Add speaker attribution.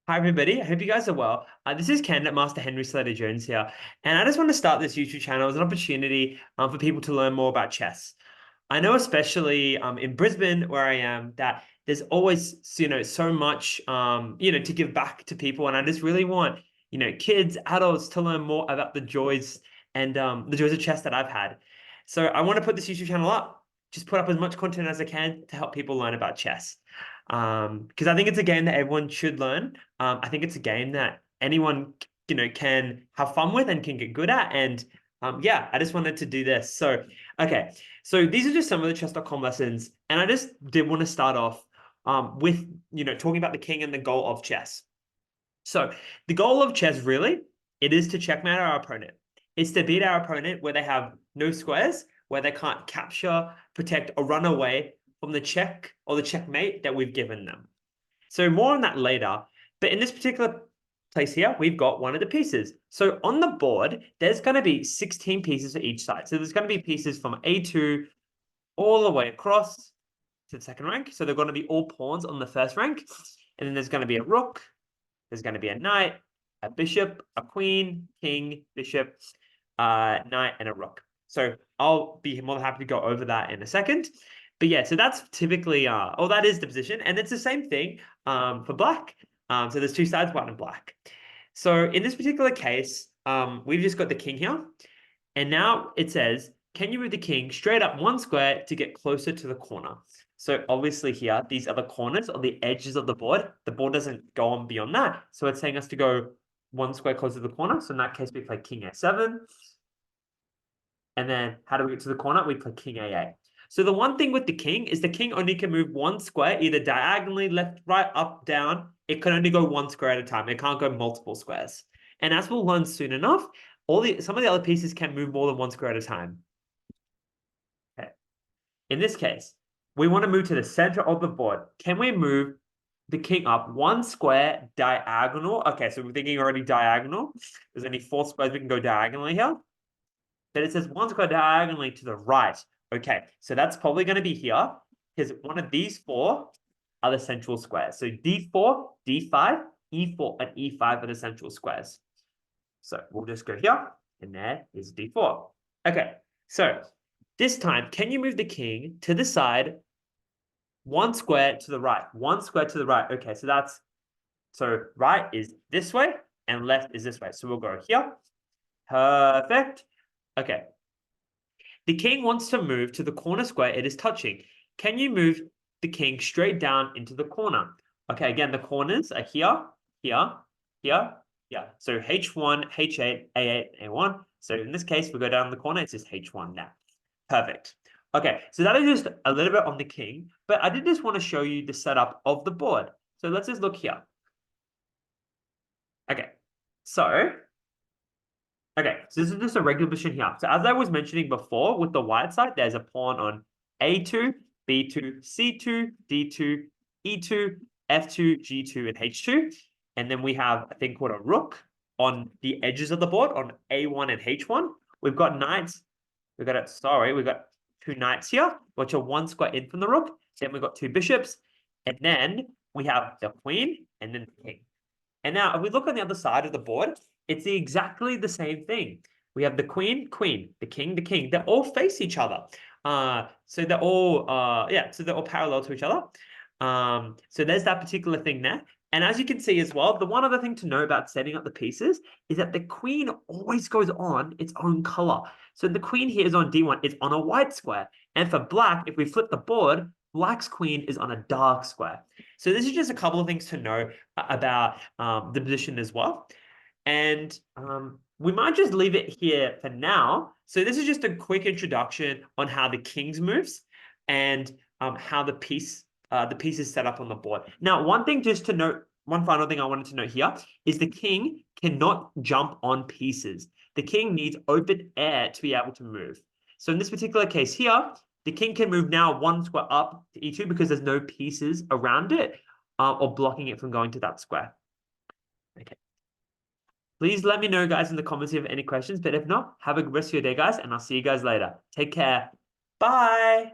Speaker 1: Hi, everybody. I hope you guys are well. This is Ken at Master Henry Slater Jones here. And I just want to start this YouTube channel as an opportunity for people to learn more about chess. I know, especially in Brisbane, where I am, that there's always, so much, to give back to people. And I just really want, kids, adults to learn more about the joys and the joys of chess that I've had. So I want to put this YouTube channel up, just put up as much content as I can to help people learn about chess. Because I think it's a game that everyone should learn. I think it's a game that anyone, can have fun with and can get good at. And yeah, I just wanted to do this. So, okay. So these are just some of the chess.com lessons. And I just did want to start off with, talking about the king and the goal of chess. So the goal of chess really, it is to checkmate our opponent. It's to beat our opponent where they have no squares, where they can't capture, protect, or run away from the check or the checkmate that we've given them. So more on that later. But in this particular place here, we've got one of the pieces. So on the board, there's going to be 16 pieces for each side. So there's going to be pieces from A2 all the way across to the second rank. So they're going to be all pawns on the first rank. And then there's going to be a rook. There's going to be a knight, a bishop, a queen, king, bishop, knight, and a rook. So I'll be more than happy to go over that in a second. But yeah, so that's typically, that is the position. And it's the same thing for black. So there's two sides, white and black. So in this particular case, we've just got the king here. And now it says, can you move the king straight up one square to get closer to the corner? So obviously here, these are the corners or the edges of the board. The board doesn't go on beyond that. So it's saying us to go one square closer to the corner. So in that case, we play king a7. And then how do we get to the corner? We play king a8. So the one thing with the king is the king only can move one square, either diagonally, left, right, up, down. It can only go one square at a time. It can't go multiple squares. And as we'll learn soon enough, some of the other pieces can move more than one square at a time. Okay. In this case, we want to move to the center of the board. Can we move the king up one square diagonal? Okay, so we're thinking already diagonal. There's only 4 squares we can go diagonally here. But it says one square diagonally to the right. Okay, so that's probably going to be here because one of these 4 are the central squares. So D4, D5, E4, and E5 are the central squares. So we'll just go here, and there is D4. Okay, so this time, can you move the king to the side, one square to the right, one square to the right? Okay, so right is this way, and left is this way. So we'll go here. Perfect. Okay. The king wants to move to the corner square it is touching. Can you move the king straight down into the corner? Okay, again, the corners are here, here, here, yeah. So H1, H8, A8, A1. So in this case, we go down the corner, it's just H1 now. Perfect. Okay, so that is just a little bit on the king, but I did just want to show you the setup of the board. So let's just look here. Okay, so this is just a regular position here. So as I was mentioning before, with the white side, there's a pawn on A2, B2, C2, D2, E2, F2, G2, and H2. And then we have a thing called a rook on the edges of the board on A1 and H1. We've got knights. We've got 2 knights here, which are 1 square in from the rook. Then we've got 2 bishops. And then we have the queen and then the king. And now if we look on the other side of the board, it's exactly the same thing. We have the queen, the king, the king. They all face each other. So they're all so they're all parallel to each other. So there's that particular thing there. And as you can see as well, the one other thing to know about setting up the pieces is that the queen always goes on its own color. So the queen here is on D1, it's on a white square. And for black, if we flip the board, black's queen is on a dark square. So this is just a couple of things to know about the position as well. And we might just leave it here for now. So this is just a quick introduction on how the kings moves and how the piece is set up on the board. Now, one thing just to note, one final thing I wanted to note here is the king cannot jump on pieces. The king needs open air to be able to move. So in this particular case here, the king can move now 1 square up to E2 because there's no pieces around it or blocking it from going to that square. Okay. Please let me know, guys, in the comments if you have any questions. But if not, have a good rest of your day, guys, and I'll see you guys later. Take care. Bye.